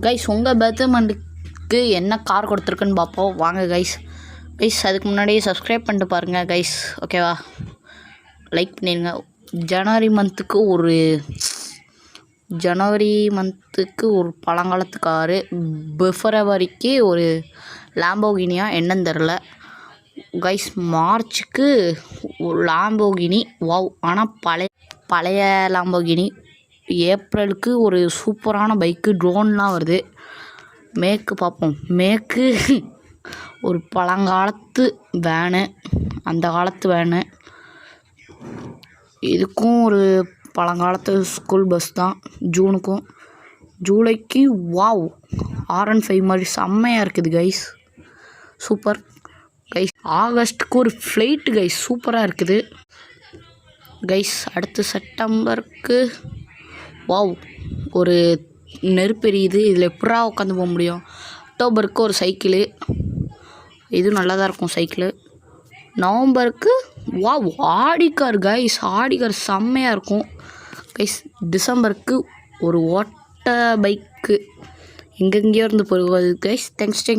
Guys உங்கள் birthday என்ன car கொடுத்துருக்குன்னு பார்ப்போம் வாங்க கைஸ். அதுக்கு முன்னாடியே சப்ஸ்கிரைப் பண்ணிட்டு பாருங்கள் கைஸ், ஓகேவா? லைக் பண்ணிடுங்க. ஜனவரி மந்த்துக்கு ஒரு பழங்காலத்து காரு, பிப்ரவரிக்கு ஒரு லாம்போகினியா என்னன்னு தெரில கைஸ். மார்ச்சுக்கு லாம்போகினி வாவ், ஆனால் பழைய லாம்போகினி. ஏப்ரலுக்கு ஒரு சூப்பரான பைக்கு, ட்ரோன்லாம் வருது. மேக்கு பார்ப்போம். மேக்கு ஒரு பழங்காலத்து வேனு, அந்த காலத்து வேனு. இதுக்கும் ஒரு பழங்காலத்து ஸ்கூல் பஸ் தான். ஜூலைக்கு வாவ், R15 மாதிரி செம்மையாக இருக்குது கைஸ், சூப்பர் கைஸ். ஆகஸ்ட்டுக்கு ஒரு ஃப்ளைட்டு கைஸ், சூப்பராக இருக்குது கைஸ். அடுத்து செப்டம்பருக்கு வாவ், ஒரு நெருப்பெரியுது, இதில் எப்படா உட்காந்து போக முடியும். அக்டோபருக்கு ஒரு சைக்கிளு, இது நல்லா தான் இருக்கும் சைக்கிளு. நவம்பருக்கு வாவ், ஆடிக்கார் கைஸ், ஆடிக்கார் செம்மையாக இருக்கும் கைஸ். டிசம்பருக்கு ஒரு ஓட்ட பைக்கு எங்கெங்கேயோ இருந்து போகுது கைஸ். Thanks bye.